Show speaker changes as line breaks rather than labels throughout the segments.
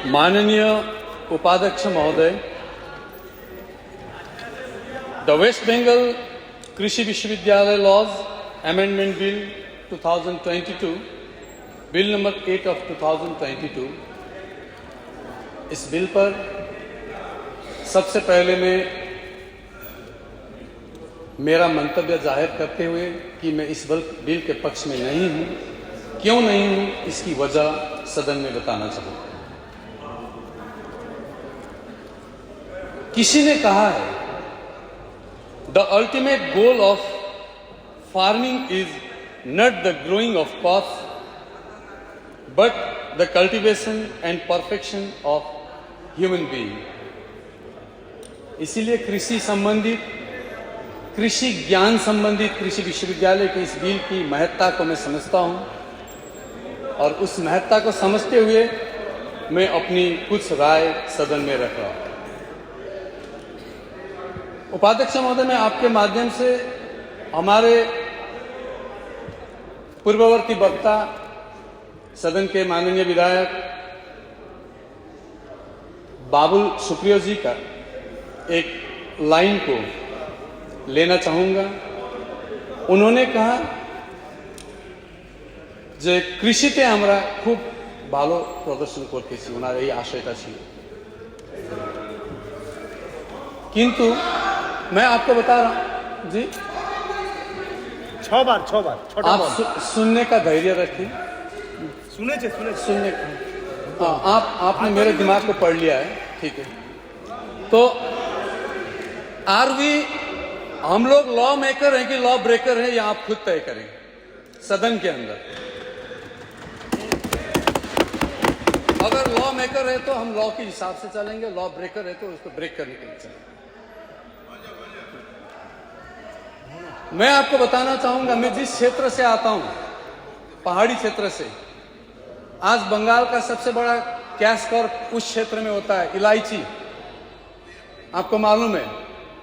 माननीय उपाध्यक्ष महोदय, द वेस्ट बंगाल कृषि विश्वविद्यालय laws amendment bill 2022, bill number 8 of 2022, इस बिल पर सबसे पहले मैं मेरा मंतव्य जाहिर करते हुए कि मैं इस बिल के पक्ष में नहीं हूं, क्यों नहीं हूं, इसकी वजह सदन में बताना चाहूंगा। किसी ने कहा है, the ultimate goal of farming is not the growing of crops but the cultivation and perfection of human being. इसीलिए कृषि ज्ञान संबंधित कृषि विश्वविद्यालय के इस बिल की महत्ता को मैं समझता हूं और उस महत्ता को समझते हुए मैं अपनी कुछ राय सदन में रख रहा हूं। उपाध्यक्ष महोदय, मैं आपके माध्यम से हमारे पूर्ववर्ती वक्ता सदन के माननीय विधायक बाबुल सुप्रियो जी का एक लाइन को लेना चाहूंगा। उन्होंने कहा যে কৃষিতে আমরা খুব ভালো প্রদর্শন করতেছি, ওনার এই আশয়টা ছিল। किंतु मैं आपको बता रहा हूं जी,
6 बार
आप सुनने का धैर्य रखें। सुनने का, हाँ, आपने मेरे दिमाग को पढ़ लिया है, ठीक है। तो हम लोग लॉ मेकर हैं कि लॉ ब्रेकर हैं, या आप खुद तय करें सदन के अंदर। अगर लॉ मेकर है तो हम लॉ के हिसाब से चलेंगे, लॉ ब्रेकर है तो उसको ब्रेक करने के लिए चलेंगे। मैं आपको बताना चाहूंगा, मैं जिस क्षेत्र से आता हूं, पहाड़ी क्षेत्र से, आज बंगाल का सबसे बड़ा कैश क्रॉप उस क्षेत्र में होता है, इलायची। आपको मालूम है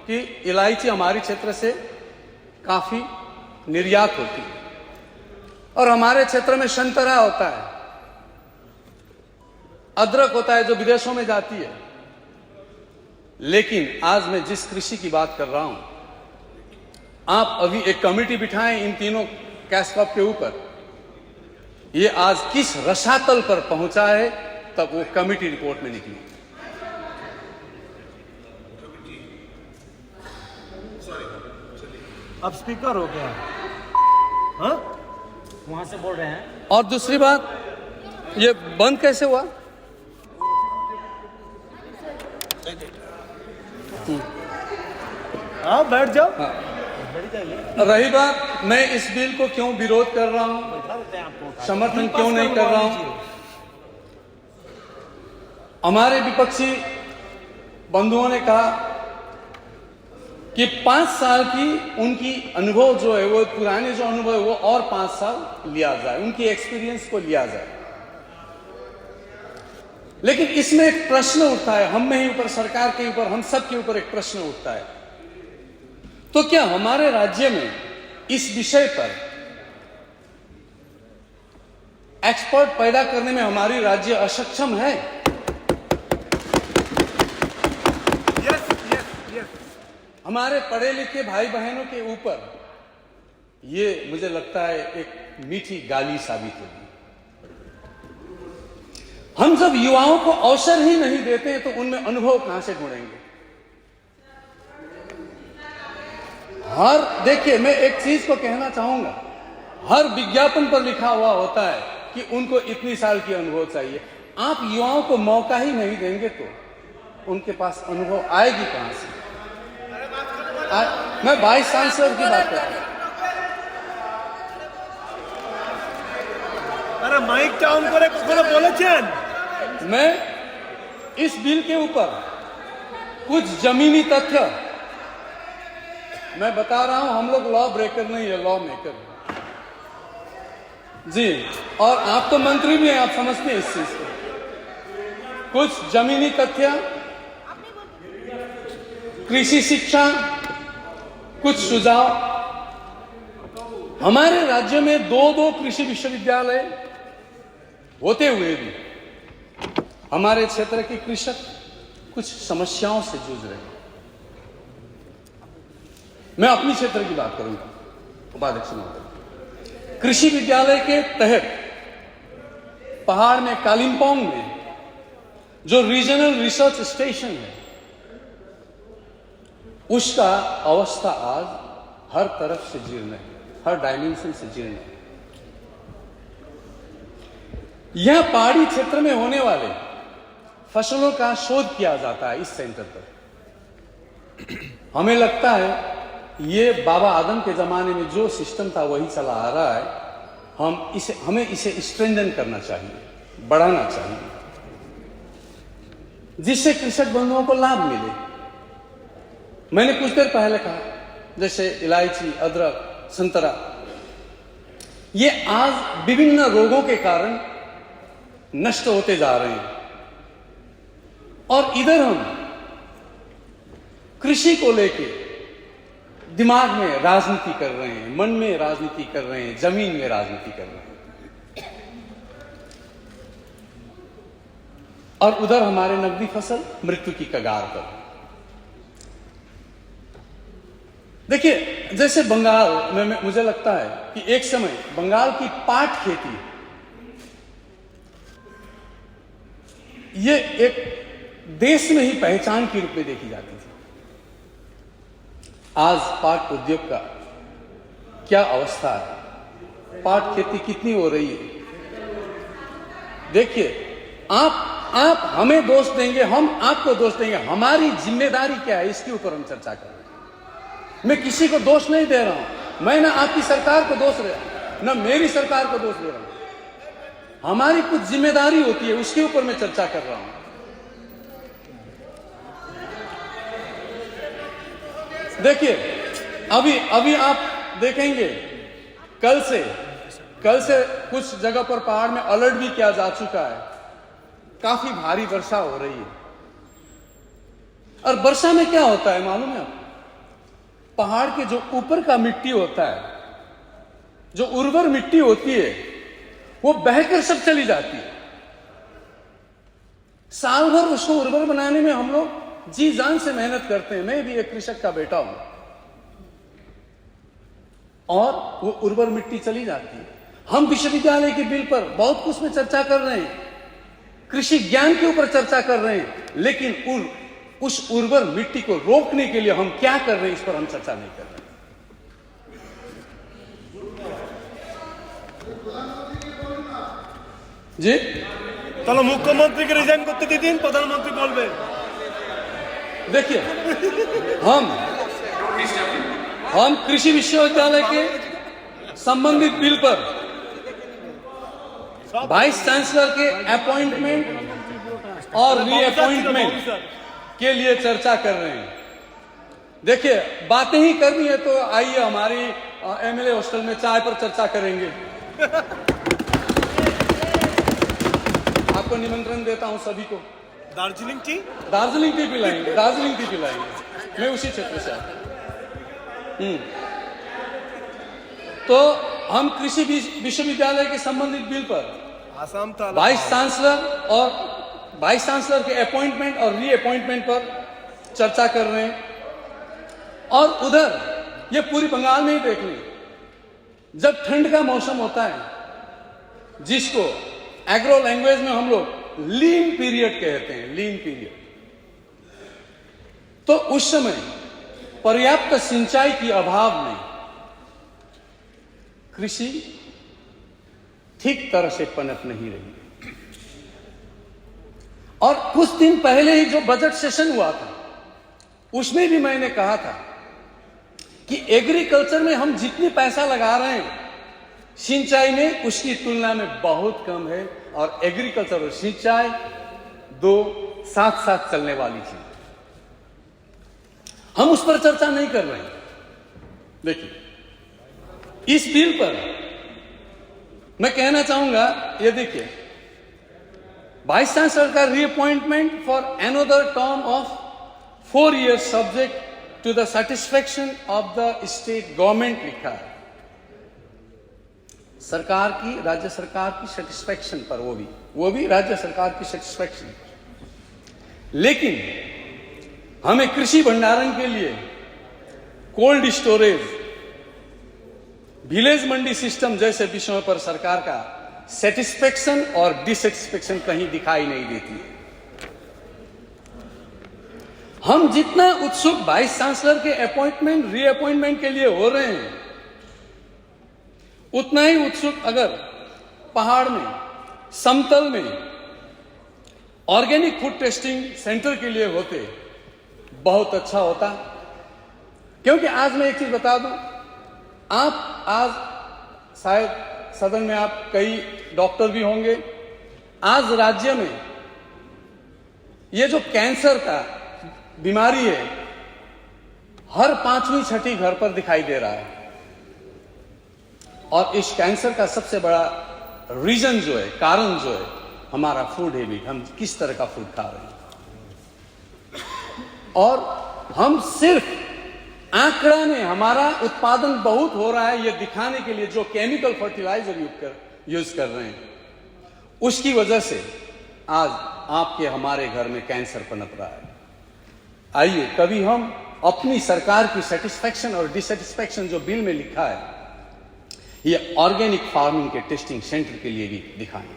कि इलायची हमारे क्षेत्र से काफी निर्यात होती है, और हमारे क्षेत्र में संतरा होता है, अदरक होता है जो विदेशों में जाती है। लेकिन आज मैं जिस कृषि की बात कर रहा हूं, आप अभी एक कमेटी बिठाएं इन तीनों कैश क्रॉप के ऊपर, ये आज किस रसातल पर पहुंचा है, तब वो कमेटी रिपोर्ट में निकली।
अब स्पीकर हो गया, हाँ? वहां से बोल रहे हैं।
और दूसरी बात, ये बंद कैसे हुआ?
हाँ, बैठ जाओ।
हाँ। रही बात, मैं इस बिल को क्यों विरोध कर रहा हूं, समर्थन क्यों नहीं कर रहा हूं। हमारे विपक्षी बंधुओं ने कहा कि 5 साल की उनकी अनुभव जो है, वो पुराने जो अनुभव है वो और 5 साल लिया जाए, उनकी एक्सपीरियंस को लिया जाए। लेकिन इसमें एक प्रश्न उठता है, हम में ही ऊपर, सरकार के ऊपर, हम सब के ऊपर एक प्रश्न उठता है, तो क्या हमारे राज्य में इस विषय पर एक्सपर्ट पैदा करने में हमारी राज्य अक्षम है? हमारे पढ़े लिखे भाई बहनों के ऊपर ये मुझे लगता है एक मीठी गाली साबित होगी। हम जब युवाओं को अवसर ही नहीं देते हैं तो उनमें अनुभव कहां से ढूंढेंगे? देखिए, मैं एक चीज को कहना चाहूंगा, हर विज्ञापन पर लिखा हुआ होता है कि उनको इतनी साल की अनुभव चाहिए। आप युवाओं को मौका ही नहीं देंगे तो उनके पास अनुभव आएगी कहां से? मैं 22 सांसद की बात कर रहा हूं।
अरे माइक डाउन करे, कखनो बोलेছেন?
मैं इस बिल के ऊपर कुछ जमीनी तथ्य मैं बता रहा हूं। हम लोग लॉ ब्रेकर नहीं है, लॉ मेकर जी। और आप तो मंत्री भी हैं, आप समझते हैं इस चीज को। कुछ जमीनी तथ्य, कृषि शिक्षा, कुछ सुझाव हमारे राज्य में दो कृषि विश्वविद्यालय होते हुए भी हमारे क्षेत्र के कृषक कुछ समस्याओं से जूझ रहे हैं। मैं अपनी क्षेत्र की बात करूंगा, उपाध्यक्ष महोदय। कृषि विद्यालय के तहत पहाड़ में कालिम्पोंग में जो रीजनल रिसर्च स्टेशन है, उसका अवस्था आज हर तरफ से जीर्ण है, हर डायमेंशन से जीर्ण है। यह पहाड़ी क्षेत्र में होने वाले फसलों का शोध किया जाता है इस सेंटर पर। हमें लगता है ये बाबा आदम के जमाने में जो सिस्टम था वही चला आ रहा है। हमें इसे स्ट्रेंथन करना चाहिए, बढ़ाना चाहिए, जिससे कृषक बंधुओं को लाभ मिले। मैंने कुछ देर पहले कहा, जैसे इलायची, अदरक, संतरा, ये आज विभिन्न रोगों के कारण नष्ट होते जा रहे हैं, और इधर हम कृषि को लेके दिमाग में राजनीति कर रहे हैं, मन में राजनीति कर रहे हैं, जमीन में राजनीति कर रहे हैं, और उधर हमारे नकदी फसल मृत्यु की कगार पर। देखिए, जैसे बंगाल में मुझे लगता है कि एक समय बंगाल की पाट खेती ये एक देश में ही पहचान के रूप में देखी जाती थी। आज पाट उद्योग का क्या अवस्था है, पाट खेती कितनी हो रही है। देखिए, आप हमें दोष देंगे, हम आपको दोष देंगे, हमारी जिम्मेदारी क्या है इसके ऊपर हम चर्चा कर रहे हैं। मैं किसी को दोष नहीं दे रहा हूं, मैं ना आपकी सरकार को दोष दे रहा हूं, ना मेरी सरकार को दोष दे रहा हूं। हमारी कुछ जिम्मेदारी होती है, उसके ऊपर मैं चर्चा कर रहा हूं। देखिए, अभी आप देखेंगे कल से कुछ जगह पर पहाड़ में अलर्ट भी किया जा चुका है। काफी भारी वर्षा हो रही है, और वर्षा में क्या होता है मालूम है आपको? पहाड़ के जो ऊपर का मिट्टी होता है, जो उर्वर मिट्टी होती है, वो बहकर सब चली जाती है। साल भर उसको उर्वर बनाने में हम लोग जी जान से मेहनत करते हैं। मैं भी एक कृषक का बेटा हूं, और वो उर्वर मिट्टी चली जाती है। हम विश्वविद्यालय के बिल पर बहुत कुछ में चर्चा कर रहे हैं, कृषि ज्ञान के ऊपर चर्चा कर रहे हैं, लेकिन उस उर्वर मिट्टी को रोकने के लिए हम क्या कर रहे हैं इस पर हम चर्चा नहीं कर रहे। जी,
তাহলে মুখ্যমন্ত্রীকে রিজাইন করতে দিন, প্রধানমন্ত্রী বলবে।
देखिए, हम कृषि विश्वविद्यालय के संबंधित बिल पर वाइस चांसलर के अपॉइंटमेंट और रीअपॉइंटमेंट के लिए चर्चा कर रहे हैं। देखिए, बातें ही करनी है तो आइए हमारी एमएलए हॉस्टल में चाय पर चर्चा करेंगे। आपको निमंत्रण देता हूं सभी को।
दार्जिलिंग टी
पिलाएंगे, दार्जिलिंग टी पिलाएंगे। मैं उसी क्षेत्र से आता हूं। तो हम कृषि विश्वविद्यालय के संबंधित बिल पर
आसाम
वाइस चांसलर के अपॉइंटमेंट और रीअपॉइंटमेंट पर चर्चा कर रहे हैं, और उधर ये पूरी बंगाल में ही देख लें, जब ठंड का मौसम होता है, जिसको एग्रो लैंग्वेज में हम लोग लीन पीरियड कहते हैं, लीन पीरियड, तो उस समय पर्याप्त सिंचाई की अभाव में कृषि ठीक तरह से पनप नहीं रही। और कुछ दिन पहले ही जो बजट सेशन हुआ था, उसमें भी मैंने कहा था कि एग्रीकल्चर में हम जितनी पैसा लगा रहे हैं सिंचाई में, उसकी तुलना में बहुत कम है, और एग्रीकल्चर और सिंचाई दो साथ साथ चलने वाली चीज। हम उस पर चर्चा नहीं कर रहे हैं। देखिए, इस बिल पर मैं कहना चाहूंगा, ये देखिए, वाइस चांसलर का reappointment for another term of 4 years subject to the satisfaction of the state government लिखा है। सरकार की, राज्य सरकार की सेटिस्फेक्शन पर, वो भी राज्य सरकार की सेटिस्फेक्शन। लेकिन हमें कृषि भंडारण के लिए कोल्ड स्टोरेज, विलेज मंडी सिस्टम जैसे विषयों पर सरकार का सेटिस्फेक्शन और डिससेटिस्फेक्शन कहीं दिखाई नहीं देती है। हम जितना उत्सुक वाइस चांसलर के अपॉइंटमेंट, रीअपॉइंटमेंट के लिए हो रहे हैं, उतना ही उत्सुक अगर पहाड़ में, समतल में ऑर्गेनिक फूड टेस्टिंग सेंटर के लिए होते, बहुत अच्छा होता। क्योंकि आज मैं एक चीज बता दूं, आप आज शायद सदन में आप कई डॉक्टर भी होंगे, आज राज्य में ये जो कैंसर का बीमारी है, हर 5वीं 6ठी घर पर दिखाई दे रहा है। और इस कैंसर का सबसे बड़ा रीजन जो है, कारण जो है, हमारा फूड हैबिट, हम किस तरह का फूड खा रहे हैं। और हम सिर्फ आंकड़ा में हमारा उत्पादन बहुत हो रहा है ये दिखाने के लिए जो केमिकल फर्टिलाइजर यूज कर रहे हैं, उसकी वजह से आज आपके हमारे घर में कैंसर पनप रहा है। आइए कभी हम अपनी सरकार की सेटिस्फेक्शन और डिससेटिस्फेक्शन जो बिल में लिखा है, ये ऑर्गेनिक फार्मिंग के टेस्टिंग सेंटर के लिए भी दिखाएं,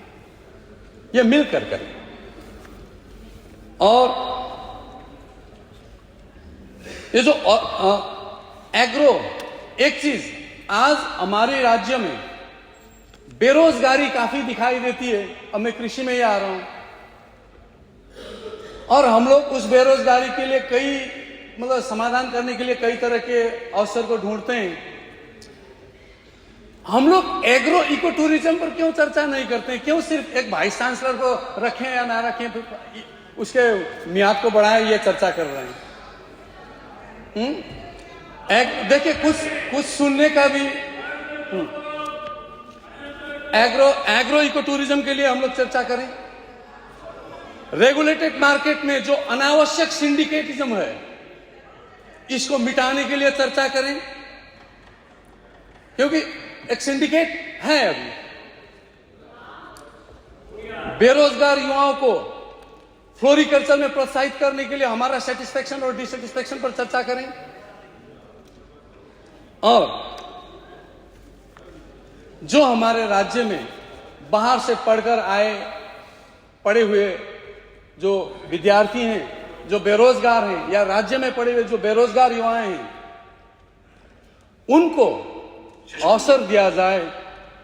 ये मिलकर करें। और ये जो एग्रो, एक चीज आज हमारे राज्य में बेरोजगारी काफी दिखाई देती है। अब मैं कृषि में ही आ रहा हूं, और हम लोग उस बेरोजगारी के लिए कई मतलब समाधान करने के लिए कई तरह के अवसर को ढूंढते हैं। हम लोग एग्रो इको टूरिज्म पर क्यों चर्चा नहीं करते? क्यों सिर्फ एक वाइस चांसलर को रखें या ना रखें, उसके मियाद को बढ़ाएं, ये चर्चा कर रहे हैं। देखिए कुछ सुनने का भी, एग्रो इको टूरिज्म के लिए हम लोग चर्चा करें। रेगुलेटेड मार्केट में जो अनावश्यक सिंडिकेटिज्म है, इसको मिटाने के लिए चर्चा करें, क्योंकि एक सिंडिकेट है। अभी बेरोजगार युवाओं को फ्लोरिकल्चर में प्रोत्साहित करने के लिए हमारा सेटिस्फेक्शन और डिससेटिस्फेक्शन पर चर्चा करें। और जो हमारे राज्य में बाहर से पढ़कर आए, पढ़े हुए जो विद्यार्थी हैं, जो बेरोजगार हैं, या राज्य में पढ़े हुए जो बेरोजगार युवाएं हैं, उनको अवसर दिया जाए।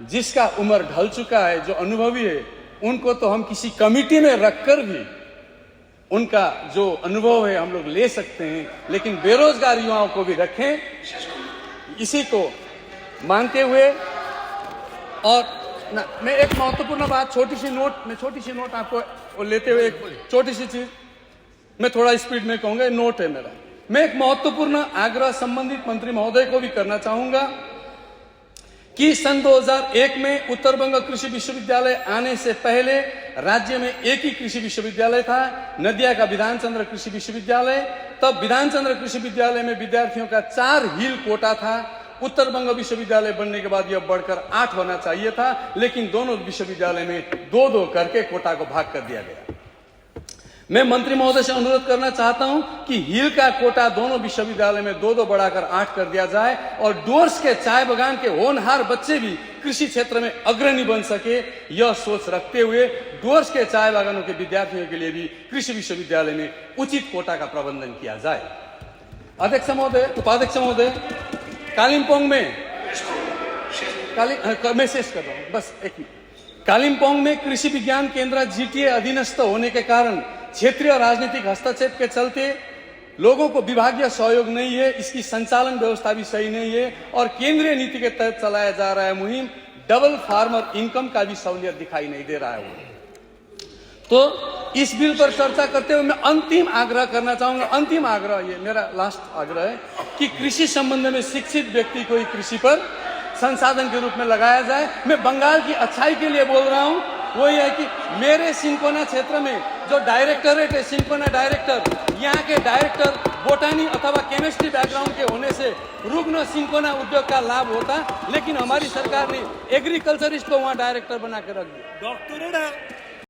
जिसका उम्र ढल चुका है, जो अनुभवी है, उनको तो हम किसी कमिटी में रखकर भी उनका जो अनुभव है हम लोग ले सकते हैं, लेकिन बेरोजगार युवाओं को भी रखें, इसी को मानते हुए। और मैं एक महत्वपूर्ण बात, छोटी सी नोट आपको लेते हुए, एक छोटी सी चीज मैं थोड़ा स्पीड में कहूंगा, नोट है मेरा। मैं एक महत्वपूर्ण आग्रह संबंधित मंत्री महोदय को भी करना चाहूंगा कि सन 2001 में उत्तर बंग कृषि विश्वविद्यालय आने से पहले राज्य में एक ही कृषि विश्वविद्यालय था, नदिया का विधान चंद्र कृषि विश्वविद्यालय। तब विधान चंद्र कृषि विद्यालय में विद्यार्थियों का 4 हिल कोटा था। उत्तर बंग विश्वविद्यालय बनने के बाद यह बढ़कर 8 होना चाहिए था, लेकिन दोनों विश्वविद्यालय में 2-2 करके कोटा को भाग कर दिया गया। मैं मंत्री महोदय से अनुरोध करना चाहता हूं कि हिल का कोटा दोनों विश्वविद्यालय में 2-2 बढ़ाकर 8 कर दिया जाए, और डुअर्स के चाय बागान के होनहार बच्चे भी कृषि क्षेत्र में अग्रणी बन सके, यह सोच रखते हुए डुअर्स के चाय बागानों के विद्यार्थियों के लिए भी कृषि विश्वविद्यालय में उचित कोटा का प्रबंधन किया जाए। अध्यक्ष महोदय, उपाध्यक्ष महोदय, कालिम्पोंग में मैं शेष कर रहा हूं, बस एक मिनट। कालिम्पोंग में कृषि विज्ञान केंद्र जीटीए अधीनस्थ होने के कारण क्षेत्रीय राजनीतिक हस्तक्षेप के चलते लोगों को विभागीय सहयोग नहीं है, इसकी संचालन व्यवस्था भी सही नहीं है, और केंद्रीय नीति के तहत चलाया जा रहा है मुहिम डबल फार्मर इनकम का भी सहूलियत दिखाई नहीं दे रहा है। तो इस बिल पर चर्चा करते हुए मैं अंतिम आग्रह करना चाहूंगा, अंतिम आग्रह, ये मेरा लास्ट आग्रह है कि कृषि संबंध में शिक्षित व्यक्ति को ही कृषि पर संसाधन के रूप में लगाया जाए। मैं बंगाल की अच्छाई के लिए बोल रहा हूं, वो ये है कि मेरे सिंकोना क्षेत्र में जो डायरेक्टरेट है, सिंकोना डायरेक्टर, यहाँ के डायरेक्टर बोटानी अथवा केमिस्ट्री बैकग्राउंड के होने से रुग्ण सिंकोना उद्योग का लाभ होता, लेकिन हमारी सरकार ने एग्रीकल्चरिस्ट को वहाँ डायरेक्टर बना के रख दिया।
डॉक्टरेट है